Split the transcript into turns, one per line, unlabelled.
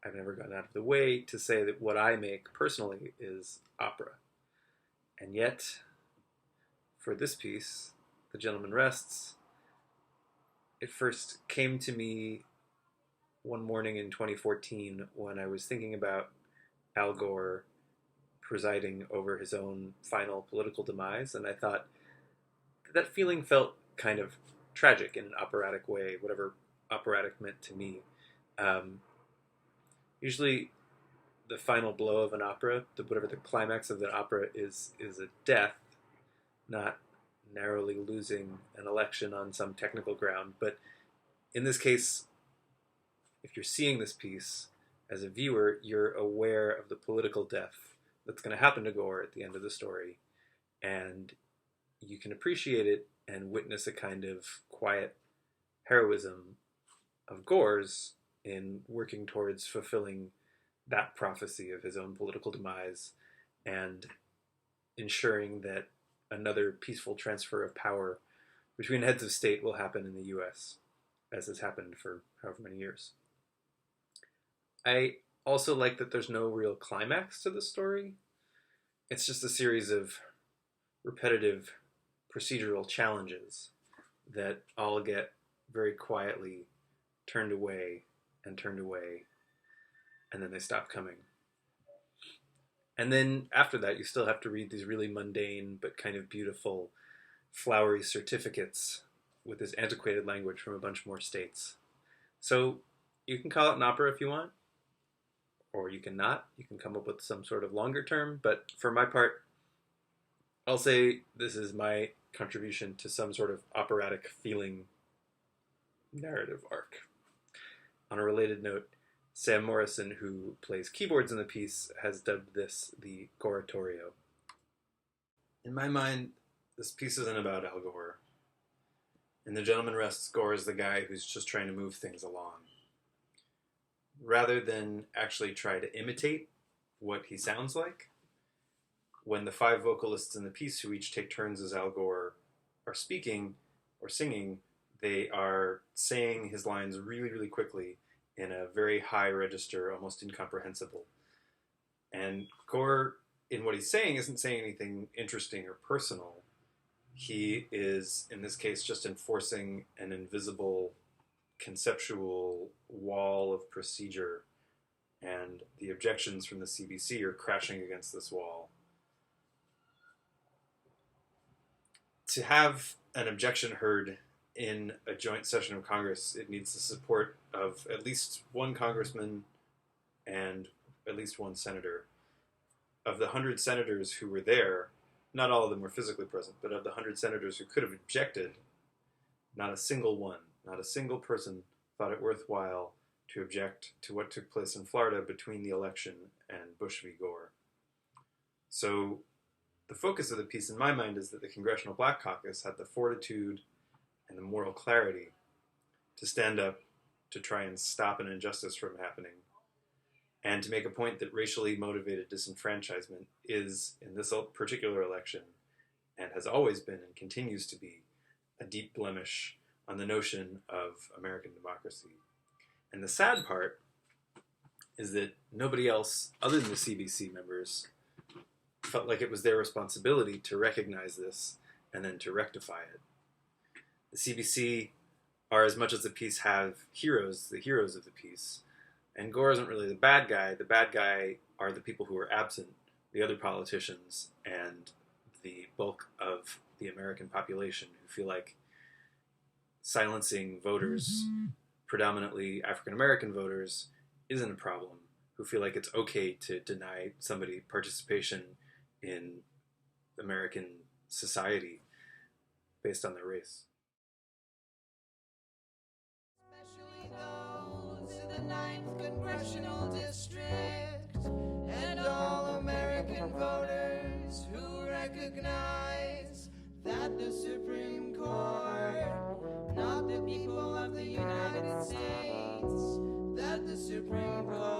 I've never gone out of the way to say that what I make personally is opera. And yet, for this piece, The Gentleman Rests, it first came to me one morning in 2014 when I was thinking about Al Gore presiding over his own final political demise, and I thought that feeling felt kind of tragic in an operatic way, whatever operatic meant to me. Um, Usually, the final blow of an opera, whatever the climax of the opera is a death, not narrowly losing an election on some technical ground. But in this case, if you're seeing this piece as a viewer, you're aware of the political death that's going to happen to Gore at the end of the story, and you can appreciate it and witness a kind of quiet heroism of Gore's in working towards fulfilling that prophecy of his own political demise and ensuring that another peaceful transfer of power between heads of state will happen in the US, as has happened for however many years. I also like that there's no real climax to the story. It's just a series of repetitive procedural challenges that all get very quietly turned away and turned away, and then they stop coming. And then after that, you still have to read these really mundane but kind of beautiful, flowery certificates with this antiquated language from a bunch more states. So you can call it an opera if you want, or you can not. You can come up with some sort of longer term, but for my part, I'll say this is my contribution to some sort of operatic feeling narrative arc. On a related note, Sam Morrison, who plays keyboards in the piece, has dubbed this the Goratorio. In my mind, this piece isn't about Al Gore. In The Gentleman Rests, Gore is the guy who's just trying to move things along. Rather than actually try to imitate what he sounds like, when the 5 vocalists in the piece, who each take turns as Al Gore, are speaking or singing, they are saying his lines really, really quickly in a very high register, almost incomprehensible. And Gore, in what he's saying, isn't saying anything interesting or personal. He is, in this case, just enforcing an invisible conceptual wall of procedure, and the objections from the CBC are crashing against this wall. To have an objection heard in a joint session of Congress, it needs the support of at least one congressman and at least one senator. Of the 100 senators who were there, not all of them were physically present, but of the 100 senators who could have objected, not a single one, not a single person thought it worthwhile to object to what took place in Florida between the election and Bush v. Gore. So the focus of the piece in my mind is that the Congressional Black Caucus had the fortitude and the moral clarity to stand up to try and stop an injustice from happening, and to make a point that racially motivated disenfranchisement is, in this particular election, and has always been and continues to be, a deep blemish on the notion of American democracy. And the sad part is that nobody else, other than the CBC members, felt like it was their responsibility to recognize this and then to rectify it. The CBC are, as much as the piece have heroes, the heroes of the piece. And Gore isn't really the bad guy. The bad guy are the people who are absent, the other politicians, and the bulk of the American population who feel like silencing voters, predominantly African-American voters, isn't a problem, who feel like it's okay to deny somebody participation in American society based on their race.
Especially those in the 9th Congressional District and all American voters who recognize that the Supreme Court, not the people of the United States, that the Supreme Court